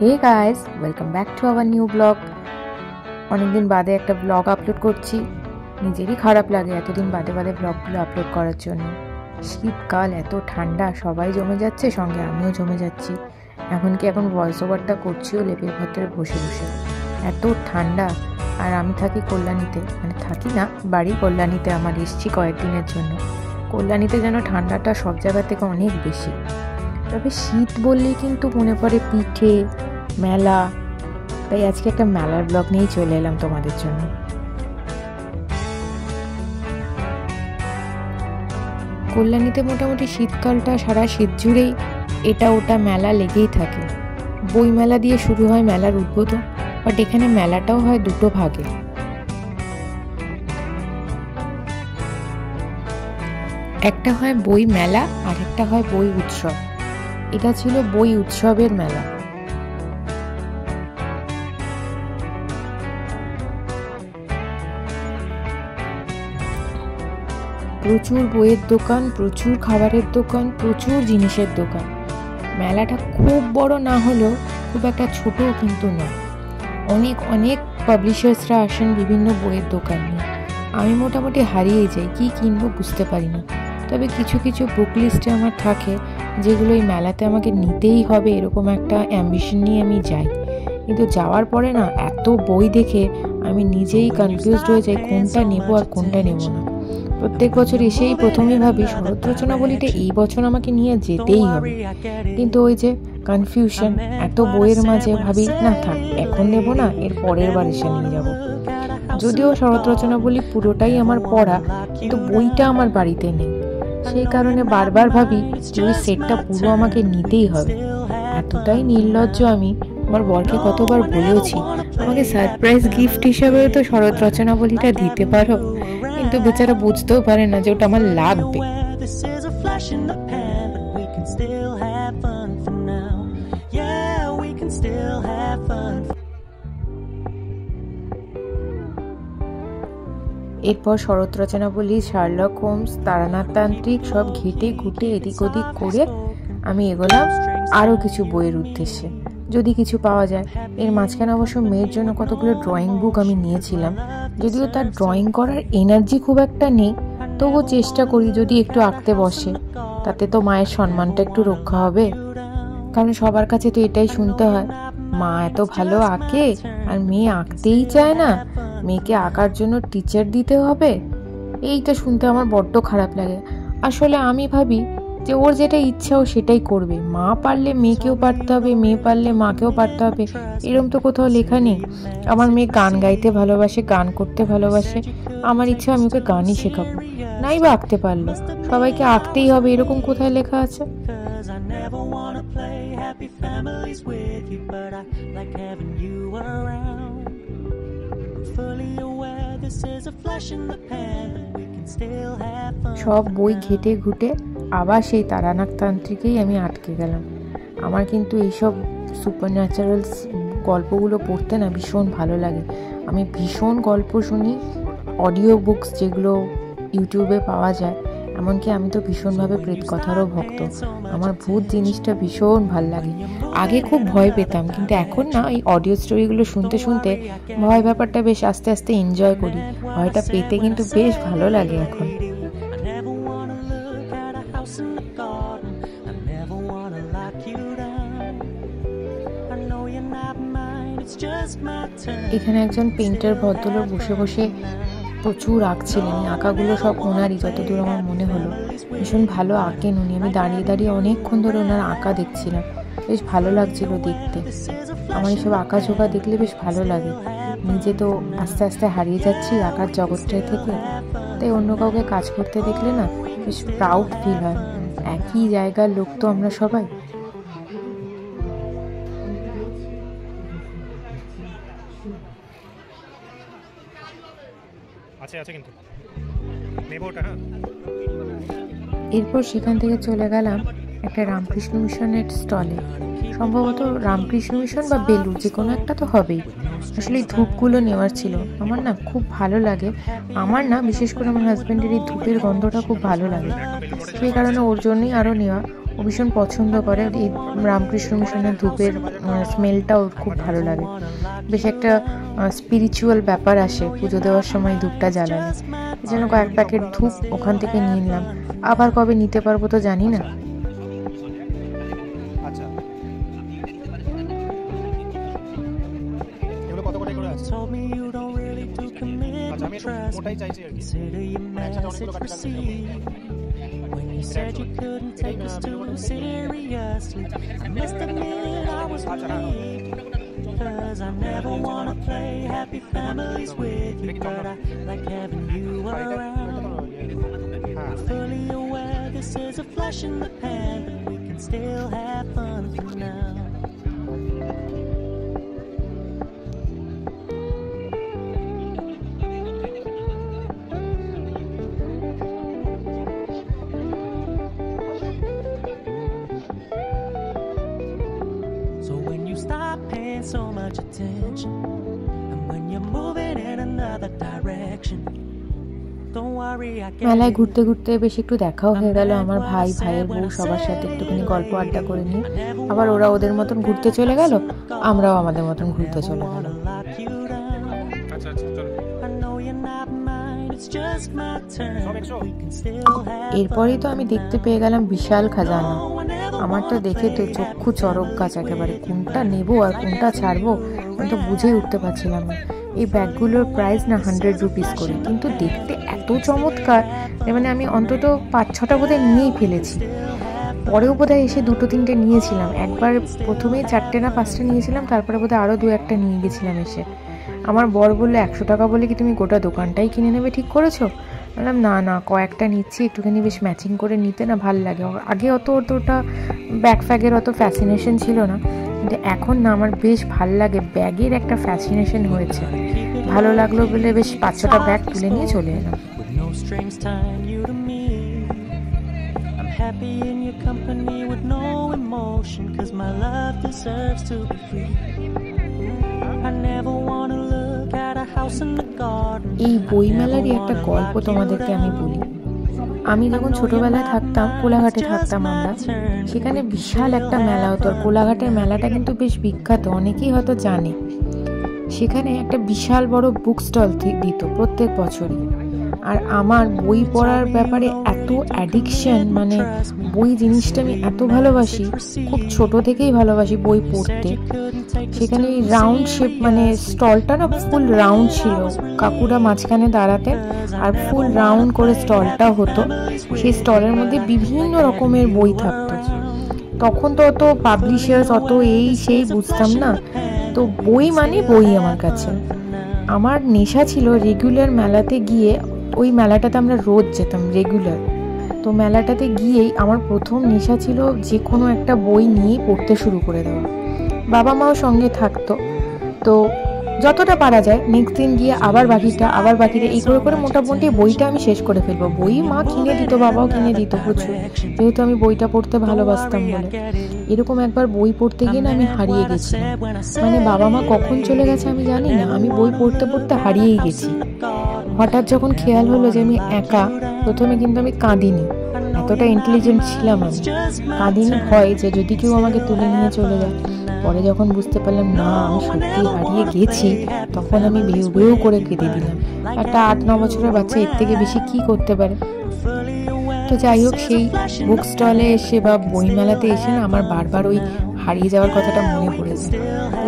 Hey guys, welcome back to our new blog. অনেকদিন বাদে একটা ব্লগ আপলোড করছি। নিজেরই খারাপ লাগে এতদিন বাদে বাদে ব্লগগুলো আপলোড করার জন্য। শীতকাল, এত ঠান্ডা, সবাই জমে যাচ্ছে, সঙ্গে আমিও জমে যাচ্ছি। এখন ভয়েস ওভারটা করছিও লেপের ভেতরে বসে বসে। এত ঠান্ডা। আর আমি থাকি কল্যাণীতে, মানে থাকি না, বাড়ি কল্যাণীতে। আমার এসছি কয়েকদিনের জন্য। কল্যাণীতে যেন ঠান্ডাটা সব জায়গা থেকে অনেক বেশি। তবে শীত বললেই কিন্তু মনে পড়ে পিঠে, মেলা। তাই আজকে একটা মেলার ব্লগ নিয়েই চলে এলাম তোমাদের জন্য। কল্যাণীতে মোটামুটি শীতকালটা সারা শীত জুড়েই এটা ওটা মেলা লেগেই থাকে। বই মেলা দিয়ে শুরু হয় মেলার উদ্বোধন, বাট এখানে মেলাটাও হয় দুটো ভাগে। একটা হয় বই মেলা আর একটা হয় বই উৎসব। এটা ছিল বই উৎসবের মেলা। প্রচুর বইয়ের দোকান, প্রচুর খাবারের দোকান, প্রচুর জিনিসের দোকান। মেলাটা খুব বড় না হলেও খুব একটা ছোটও কিন্তু নয়। অনেক অনেক পাবলিশার্সরা আসেন বিভিন্ন বইয়ের দোকান নিয়ে। আমি মোটামুটি হারিয়ে যাই, কি কিনবো বুঝতে পারি না। তবে কিছু কিছু বুক লিস্টে আমার থাকে যেগুলো এই মেলাতে আমাকে নিতেই হবে, এরকম একটা অ্যাম্বিশন নিয়ে আমি যাই। কিন্তু যাওয়ার পরে না, এত বই দেখে আমি নিজেই কনফিউজড হয়ে যাই কোনটা নেবো আর কোনটা নেবো না। প্রত্যেক বছর এসেই প্রথমেই ভাবি শরৎ রচনাবলীতে এই বছর আমাকে নিয়ে যেতেই হবে, কিন্তু ওই যে কনফিউশন, এত বইয়ের মাঝে ভাবি না থাক, এখন নেব না, এর পরের বার এসে নিয়ে যাব। যদিও শরৎ রচনাবলী পুরোটাই আমার পড়া, কিন্তু বইটা আমার বাড়িতে নেই। সেই কারণে বারবার ভাবি যে ওই সেটটা পুরো আমাকে নিতেই হবে। এতটাই নির্লজ্জ আমি, আমার বরকে কতবার বলেওছি আমাকে সারপ্রাইজ গিফট হিসাবে তো শরৎ রচনাবলীটা দিতে পারো, কিন্তু বেচারা বুঝতেও পারে না যে ওটা আমার লাগবে। এরপর শরৎ রচনাবলী, শার্লক হোমস, তারানাথ তান্ত্রিক সব ঘেটে ঘুটে এদিক ওদিক করে আমি এগোলাম আরও কিছু বইয়ের উদ্দেশ্যে, যদি কিছু পাওয়া যায়। এর মাঝখানে অবশ্য মেয়ের জন্য কতগুলো ড্রয়িং বুক আমি নিয়েছিলাম। যদিও তার ড্রয়িং করার এনার্জি খুব একটা নেই, তবুও চেষ্টা করি যদি একটু আঁকতে বসে, তাতে তো মায়ের সম্মানটা একটু রক্ষা হবে। কারণ সবার কাছে তো এটাই শুনতে হয়, মা এত ভালো আঁকে আর মেয়ে আঁকতেই চায় না, মেয়েকে আঁকার জন্য টিচার দিতে হবে। এইটা শুনতে আমার বড্ড খারাপ লাগে। আসলে আমি ভাবি যে ওর যেটা ইচ্ছা ও সেটাই করবে। মা পারলে মেয়েকেও পারতে হবে, মেয়ে পারলে মাকেও পারতে হবে, এরম তো কোথাও লেখা নেই। আমার মেয়ে গান গাইতে ভালোবাসে, গান করতে ভালোবাসে, আমার ইচ্ছা আমি ওকে গানই শেখাবো। নাই বা আঁকতে পারলো, সবাইকে আঁকতেই হবে এরকম কোথায় লেখা আছে? সব বই ঘেটে ঘুটে আবার সেই তারানাথ তান্ত্রিকেই আমি আটকে গেলাম। আমার কিন্তু এইসব সুপার ন্যাচারাল গল্পগুলো পড়তে না ভীষণ ভালো লাগে। আমি ভীষণ গল্প শুনি, অডিও বুকস যেগুলো ইউটিউবে পাওয়া যায়। এমনকি আমি তো ভীষণভাবে প্রেতকথারও ভক্ত। আমার ভূত জিনিসটা ভীষণ ভাল লাগে। আগে খুব ভয় পেতাম, কিন্তু এখন না এই অডিও স্টোরিগুলো শুনতে শুনতে ভয় ব্যাপারটা বেশ আস্তে আস্তে এনজয় করি। ভয়টা পেতে কিন্তু বেশ ভালো লাগে এখন। এখানে একজন পেইন্টার ভদ্রলোক বসে বসে প্রচুর আঁকছিলেন। আঁকাগুলো সব ওনারই, যতদূর আমার মনে হলো। ভীষণ ভালো আঁকেন উনি। আমি দাঁড়িয়ে দাঁড়িয়ে অনেকক্ষণ ধরে ওনার আঁকা দেখছিলাম, বেশ ভালো লাগছিল দেখতে। আমার এইসব আঁকা ঝোঁকা দেখলে বেশ ভালো লাগে। নিজে তো আস্তে আস্তে হারিয়ে যাচ্ছি আঁকার জগৎটায় থেকে, তাই অন্য কাউকে কাজ করতে দেখলে না বেশ প্রাউড ফিল হয়। একই জায়গার লোক তো আমরা সবাই। এরপর সেখান থেকে চলে গেলাম একটা রামকৃষ্ণ মিশনের স্টলে। সম্ভবত রামকৃষ্ণ মিশন বা বেলুর, যে কোনো একটা তো হবেই। আসলে এই ধূপগুলো নেওয়ার ছিল। আমার না খুব ভালো লাগে, আমার না বিশেষ করে আমার হাজব্যান্ডের এই ধূপের গন্ধটা খুব ভালো লাগে, সেই কারণে ওর জন্যই আরও নেওয়া। ও ভীষণ পছন্দ করে। এই রামকৃষ্ণ মিশনের ধূপের স্মেলটাও খুব ভালো লাগে। বেশ একটা স্পিরিচুয়াল ব্যাপার আসে পুজো দেওয়ার সময় ধূপটা জ্বালালে। এই জন্য কয়েক প্যাকেট ধূপ ওখান থেকে নিয়ে নিলাম। আবার কবে নিতে পারবো তো জানি না। When you said you couldn't take us too seriously, I must admit I was relieved, 'cause I never wanna play happy families with you, but I like having you around. Fully aware this is a flash in the pan, but we can still have fun for now. So much attention, and when you're moving in another direction, don't worry, I can. মেলায় ঘুরতে ঘুরতে বেশ একটু দেখাও হয়ে গেল আমার ভাই, ভাইয়ের বউ সবার সাথে একটুখানি গল্প আড্ডা করে নিই। আবার ওরা ওদের মতন ঘুরতে চলে গেল, আমরাও আমাদের মতন ঘুরতে চলে গেল। এরপরেই তো আমি দেখতে পেয়ে গেলাম বিশাল খাজানা। আমার তো দেখে তো চক্ষু চরক গাছ একেবারে, কোনটা নেবো আর কোনটা ছাড়বো আমি তো বুঝেই উঠতে পারছিলাম না। এই ব্যাগগুলোর প্রাইস না 100 রুপিস করে, কিন্তু দেখতে এত চমৎকার মানে আমি অন্তত 5-6টা বোধহয় নিয়েই ফেলেছি। পরেও বোধহয় এসে 2-3টে নিয়েছিলাম। একবার প্রথমেই 4টে না 5টে নিয়েছিলাম, তারপরে বোধহয় আরও 2-1টা নিয়ে গেছিলাম এসে। আমার বর বললো 100 টাকা বলে কি তুমি গোটা দোকানটাই কিনে নেবে, ঠিক করেছো? বললাম না না, কয়েকটা নিচ্ছি, একটুখানি বেশ ম্যাচিং করে নিতে না ভাল লাগে। আগে অতটা ব্যাগ ফ্যাগের অত ফ্যাসিনেশন ছিল না, কিন্তু এখন না আমার বেশ ভাল লাগে, ব্যাগের একটা ফ্যাসিনেশন হয়েছে। ভালো লাগলো বলে বেশ 5-6টা ব্যাগ তুলে নিয়ে চলে এলাম। Happy in your company with no emotion, 'cause my love deserves to be free. I never want to look at a house in the garden. এই বইমেলারই একটা গল্প তোমাদেরকে আমি বলি। আমি যখন ছোটবেলায় থাকতাম, কোলাঘাটে থাকতাম আমরা, সেখানে বিশাল একটা মেলা হতো। আর কোলাঘাটের মেলাটা কিন্তু বেশ বিখ্যাত, অনেকেই হয়তো জানে। সেখানে একটা বিশাল বড় বুক স্টল দিত প্রত্যেক বছরই। আর আমার বই পড়ার ব্যাপারে এত অ্যাডিকশন, মানে বই জিনিসটা আমি এত ভালোবাসি, খুব ছোট থেকেই ভালোবাসি বই পড়তে। সেখানে এই রাউন্ড শেপ, মানে স্টলটা না ফুল রাউন্ড ছিল, কাকুরা মাঝখানে দাঁড়াতেন আর ফুল রাউন্ড করে স্টলটা হতো। সেই স্টলের মধ্যে বিভিন্ন রকমের বই থাকতো। তখন তো অত পাবলিশার্স অত এই সেই বুঝতাম না, তো বই মানে বই আমার কাছে। আমার নেশা ছিল রেগুলার মেলাতে গিয়ে, ওই মেলাটাতে আমরা রোজ যেতাম রেগুলার। তো মেলাটাতে গিয়েই আমার প্রথম নেশা ছিল যে কোনো একটা বই নিয়েই পড়তে শুরু করে দেওয়া। বাবা মাও সঙ্গে থাকতো, তো যতটা পারা যায় নেক্সট দিন গিয়ে আবার বাকিটা এই করে করে মোটামুটি বইটা আমি শেষ করে ফেলবো। বই মা কিনে দিত, বাবাও কিনে দিত প্রচুর, যেহেতু আমি বইটা পড়তে ভালোবাসতাম বলে। এরকম একবার বই পড়তে গিয়ে না আমি হারিয়ে গেছি, মানে বাবা মা কখন চলে গেছে আমি জানি না, আমি বই পড়তে পড়তে হারিয়েই গেছি। হঠাৎ যখন খেয়াল হলো যে আমি একা, প্রথমে কিন্তু আমি কাঁদিনি, এতটা ইন্টেলিজেন্ট ছিলাম আমি, কাঁদিনি ভয় যে যদি কেউ আমাকে তুলে নিয়ে চলে যায়। পরে যখন বুঝতে পারলাম না আমি সত্যি হারিয়ে গেছি, তখন আমি বেউ বেউ করে কেঁদে দিলাম। একটা 8-9 বছরের বাচ্চা এর থেকে বেশি কি করতে পারে? তো যাই হোক, সেই বুক স্টলে এসে বা বইমেলাতে এসে না আমার বারবার ওই হারিয়ে যাওয়ার কথাটা মনে পড়েছে।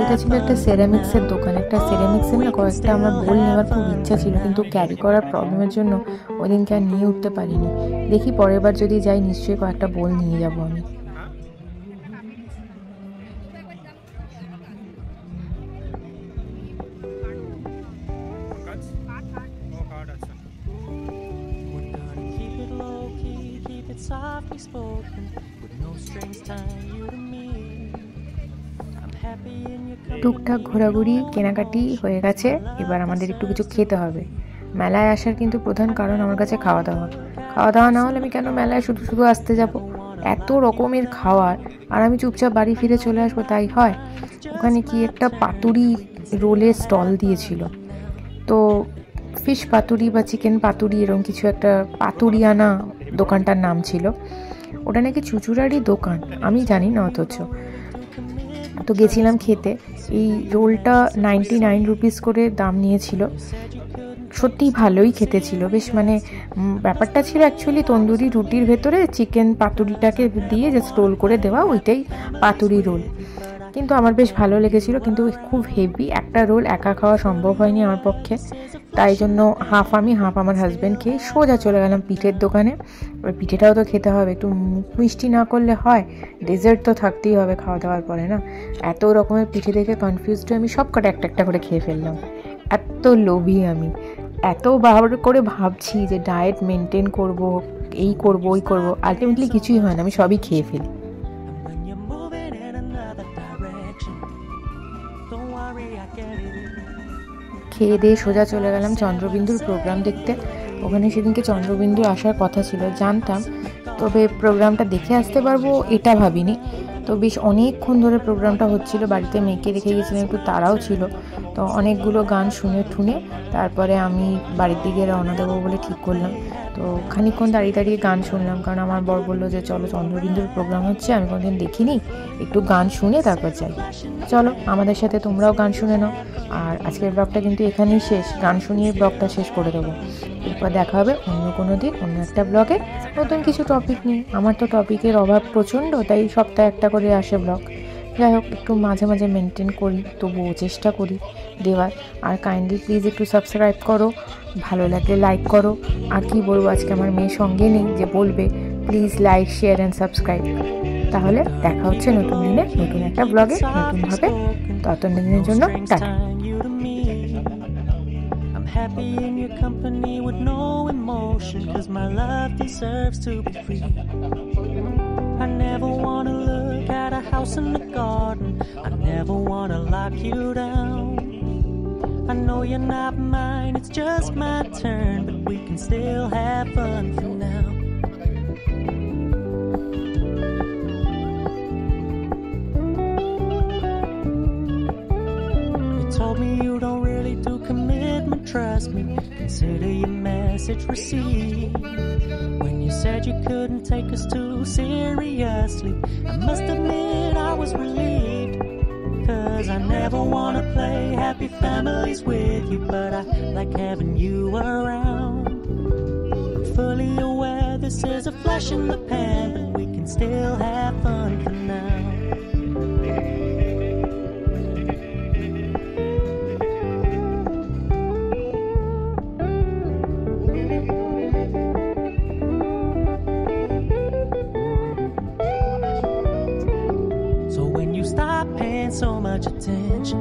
এটা ছিল একটা সেরামিক্সের দোকান। একটা সেরামিক্সের না কয়েকটা আমার বোল নেওয়ার খুব ইচ্ছা ছিল, কিন্তু ক্যারি করার প্রবলেমের জন্য ওই দিনকে আর নিয়ে উঠতে পারিনি। দেখি পরের বার যদি যাই নিশ্চয়ই কয়েকটা বোল নিয়ে যাবো আমি। Softly spoken, with no strings tying you to me. I'm happy in your company. টুকটাক ঘোরাঘুরি কেনাকাটি হয়ে গেছে, এবার আমাদের একটু কিছু খেতে হবে। মেলায় আসার কিন্তু প্রধান কারণ আমার কাছে খাওয়া দাওয়া না হলে আমি কেন মেলায় শুধু শুধু আসতে যাব? এত রকমের খাওয়ার, আর আমি চুপচাপ বাড়ি ফিরে চলে আসবো তাই হয়? ওখানে কি একটা পাতুরি রোলের স্টল দিয়েছিল, তো ফিশ পাতুরি বা চিকেন পাতুরি এরকম কিছু একটা, পাতুরিয়ানা দোকানটার নাম ছিল। ওটা নাকি চুচুড়ারই দোকান, আমি জানি না অথচ। তো গেছিলাম খেতে। এই রোলটা 99 রুপিস করে দাম নিয়েছিল। সত্যি ভালোই খেতে ছিল, বেশ মানে ব্যাপারটা ছিল অ্যাকচুয়ালি তন্দুরি রুটির ভেতরে চিকেন পাতুরিটাকে দিয়ে জাস্ট রোল করে দেওয়া, ওইটাই পাতুরি রোল। কিন্তু আমার বেশ ভালো লেগেছিল, কিন্তু খুব হেভি একটা রোল একা খাওয়া সম্ভব হয়নি আমার পক্ষে। তাই জন্য হাফ আমি হাফ আমার হাজব্যান্ড খেয়ে সোজা চলে গেলাম পিঠের দোকানে। এবার পিঠেটাও তো খেতে হবে, একটু মুখ মিষ্টি না করলে হয়, ডেজার্ট তো থাকতেই হবে খাওয়া দাওয়ার পরে না। এত রকমের পিঠে দেখে কনফিউজড হয়ে আমি সব কটা একটা একটা করে খেয়ে ফেললাম। এত লোভী আমি, এত বার করে ভাবছি যে ডায়েট মেনটেন করব, এই করব ওই করব, আলটিমেটলি কিছুই হয় না, আমি সবই খেয়ে ফেলি। খেয়ে দিয়ে সোজা চলে গেলাম চন্দ্রবিন্দুর প্রোগ্রাম দেখতে। ওখানে সেদিনকে চন্দ্রবিন্দু আসার কথা ছিল, জানতাম, তবে প্রোগ্রামটা দেখে আসতে পারবো এটা ভাবিনি। তো বেশ অনেকক্ষণ ধরে প্রোগ্রামটা হচ্ছিল, বাড়িতে মেয়েকে রেখে গেছিলাম, একটু তাড়াও ছিল। তো অনেকগুলো গান শুনে ঠুনে তারপরে আমি বাড়ির দিকে রওনা দেবো বলে ঠিক করলাম। তো খানিকক্ষণ দাঁড়িয়ে দাঁড়িয়ে গান শুনলাম, কারণ আমার বর বললো যে চলো চন্দ্রবিন্দুর প্রোগ্রাম হচ্ছে, আমি কোনোদিন দেখিনি, একটু গান শুনে তারপর যাই। চলো আমাদের সাথে তোমরাও গান শুনে নাও। আর আজকের ব্লগটা কিন্তু এখানেই শেষ, গান শুনিয়ে ব্লগটা শেষ করে দেবো। এরপর দেখা হবে অন্য কোনো দিন অন্য একটা ব্লগে নতুন কিছু টপিক নিয়ে। আমার তো টপিকের অভাব প্রচণ্ড, তাই সপ্তাহে একটা করে আসে ব্লগ। যাই হোক, একটু মাঝে মাঝে মেনটেন করি, তবুও চেষ্টা করি দেওয়ার। আর কাইন্ডলি প্লিজ একটু সাবস্ক্রাইব করো, ভালো লাগলে লাইক করো। আর কি বলবো, আজকে আমার মেয়ের সঙ্গে নেই যে বলবে, please like share and subscribe. তাহলে দেখা হচ্ছে নতুন দিনে নতুন একটা ব্লগে নতুনভাবে। ততদিনের জন্য tata. Happy in your company with no emotion, 'cause my love deserves to be free. I never wanna look at a house in the garden, I never wanna lock you down. I know you're not mine, it's just my turn, but we can still have fun for now. You told me you don't really do commitment, trust me, consider your message received. When you said you couldn't take us too seriously, I must admit I was relieved. 'Cause I never wanna play happy families with you, but I like having you around. I'm fully aware this is a flash in the pan, but we can still have fun for now. So when you stop paying so much attention,